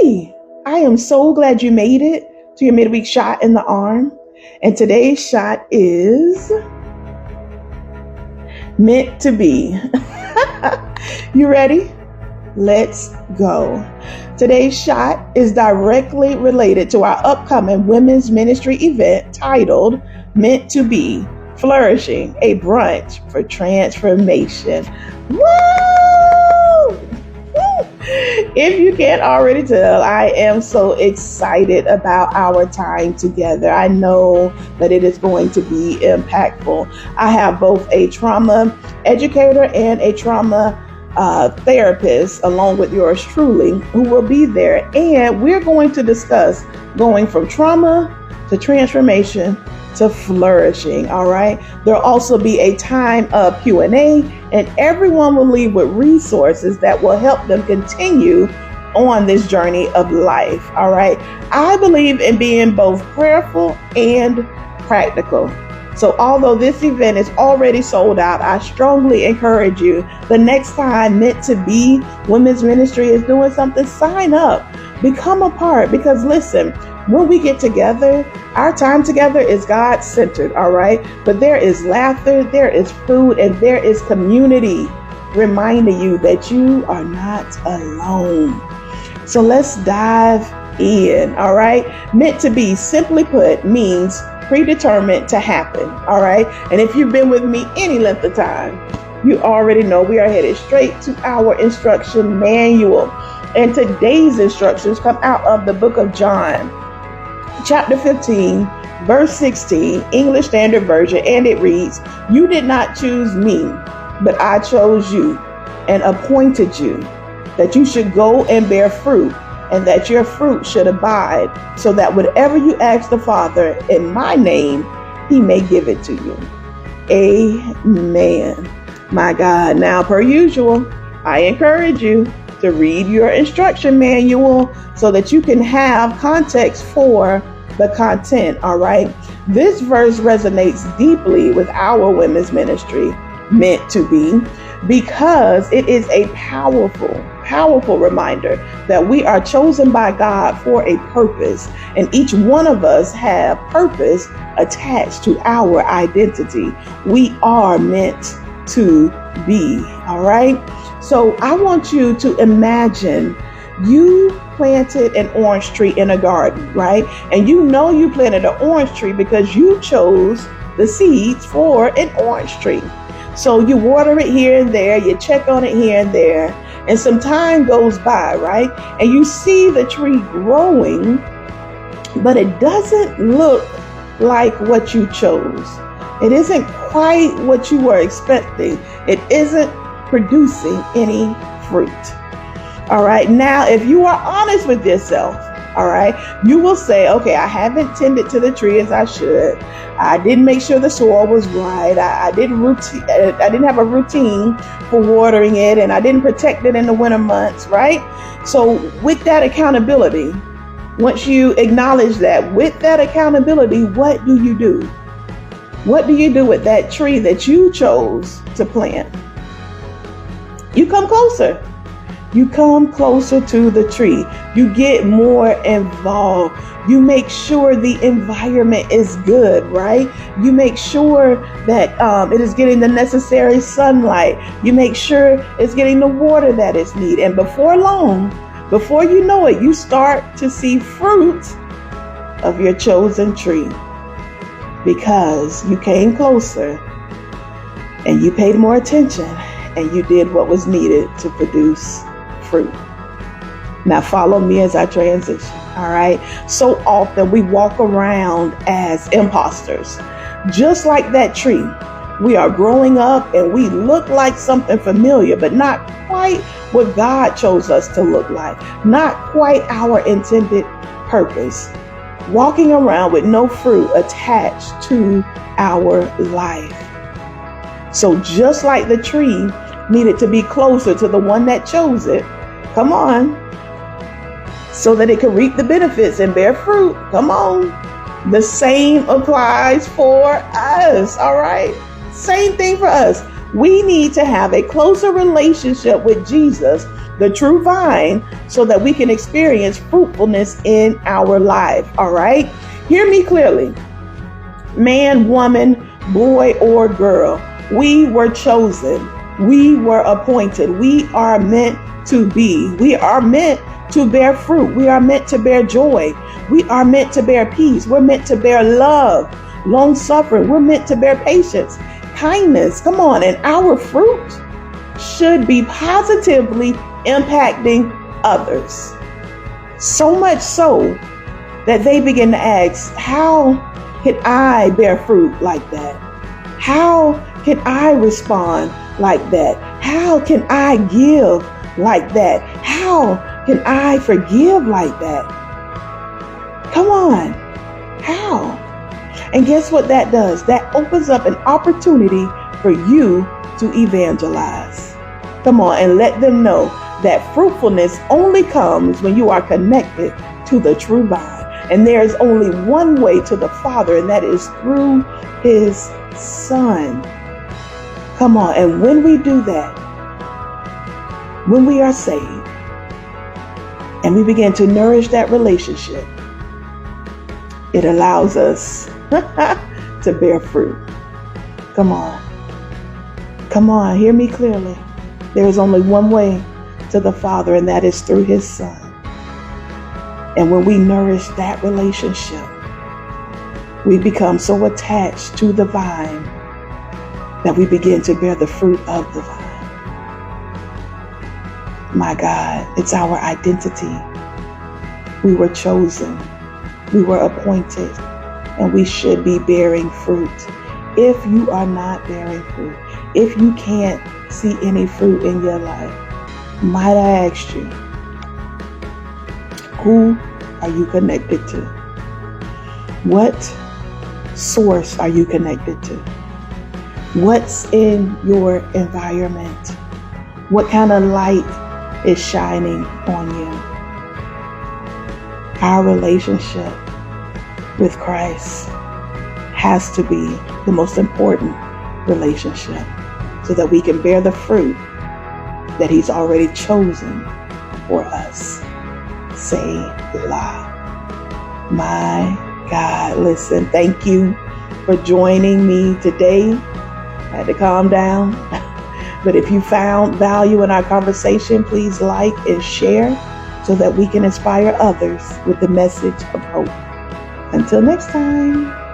Hey, I am so glad you made it to your midweek shot in the arm. And today's shot is meant to be. You ready? Let's go. Today's shot is directly related to our upcoming women's ministry event titled Meant to Be Flourishing, a brunch for transformation. Woo! If you can't already tell, I am so excited about our time together. I know that it is going to be impactful. I have both a trauma educator and a trauma therapist, along with yours truly, who will be there. And we're going to discuss going from trauma to transformation to flourishing. All right. There'll also be a time of Q&A, and everyone will leave with resources that will help them continue on this journey of life. All right. I believe in being both prayerful and practical. So although this event is already sold out, I strongly encourage you, the next time Meant to Be Women's Ministry is doing something, sign up, become a part, because listen, when we get together, our time together is God-centered, all right? But there is laughter, there is food, and there is community reminding you that you are not alone. So let's dive in, all right? Meant to Be, simply put, means predetermined to happen, all right? And if you've been with me any length of time, you already know we are headed straight to our instruction manual. And today's instructions come out of the book of John, chapter 15, verse 16, English Standard Version, and it reads, "You did not choose me, but I chose you and appointed you, that you should go and bear fruit, and that your fruit should abide, so that whatever you ask the Father in my name, he may give it to you." Amen. My God. Now, per usual, I encourage you to read your instruction manual so that you can have context for the content, all right? This verse resonates deeply with our women's ministry, Meant to Be, because it is a powerful reminder that we are chosen by God for a purpose, and each one of us have purpose attached to our identity. We are meant to be, all right? So I want you to imagine you planted an orange tree in a garden, right? And you know you planted an orange tree because you chose the seeds for an orange tree. So you water it here and there, you check on it here and there, and some time goes by, right? And you see the tree growing, but it doesn't look like what you chose. It isn't quite what you were expecting. It isn't producing any fruit. All right. Now, if you are honest with yourself, all right, you will say, okay, I haven't tended to the tree as I should. I didn't make sure the soil was right. I didn't have a routine for watering it, and I didn't protect it in the winter months, right? So with that accountability, once you acknowledge that, with that accountability, what do you do? What do you do with that tree that you chose to plant? You come closer. You come closer to the tree. You get more involved. You make sure the environment is good, right? You make sure that it is getting the necessary sunlight. You make sure it's getting the water that it's needed. And before long, before you know it, you start to see fruit of your chosen tree, because you came closer and you paid more attention and you did what was needed to produce fruit. Now follow me as I transition. All right. So often we walk around as imposters, just like that tree. We are growing up and we look like something familiar, but not quite what God chose us to look like, not quite our intended purpose. Walking around with no fruit attached to our life. So just like the tree needed to be closer to the one that chose it, come on, so that it can reap the benefits and bear fruit. Come on. The same applies for us. All right. Same thing for us. We need to have a closer relationship with Jesus, the true vine, so that we can experience fruitfulness in our life. All right? Hear me clearly. Man, woman, boy, or girl, we were chosen. We were appointed. We are meant to be. We are meant to bear fruit. We are meant to bear joy. We are meant to bear peace. We're meant to bear love, long suffering. We're meant to bear patience, kindness. Come on. And our fruit should be positively impacting others. So much so that they begin to ask, how can I bear fruit like that? How can I respond like that? How can I give like that? How can I forgive like that? Come on. How? And guess what that does? That opens up an opportunity for you to evangelize. Come on, and let them know that fruitfulness only comes when you are connected to the true vine. And there is only one way to the Father, and that is through His Son. Come on, and when we do that, when we are saved, and we begin to nourish that relationship, it allows us to bear fruit. Come on. Come on, hear me clearly. There is only one way to the Father, and that is through His Son. And when we nourish that relationship, we become so attached to the vine that we begin to bear the fruit of the vine. My God, it's our identity. We were chosen, we were appointed, and we should be bearing fruit. If you are not bearing fruit, if you can't see any fruit in your life, might I ask you, who are you connected to? What source are you connected to? What's in your environment? What kind of light is shining on you? Our relationship with Christ has to be the most important relationship so that we can bear the fruit that He's already chosen for us. Selah. My God, listen, thank you for joining me today. I had to calm down. But if you found value in our conversation, please like and share so that we can inspire others with the message of hope. Until next time.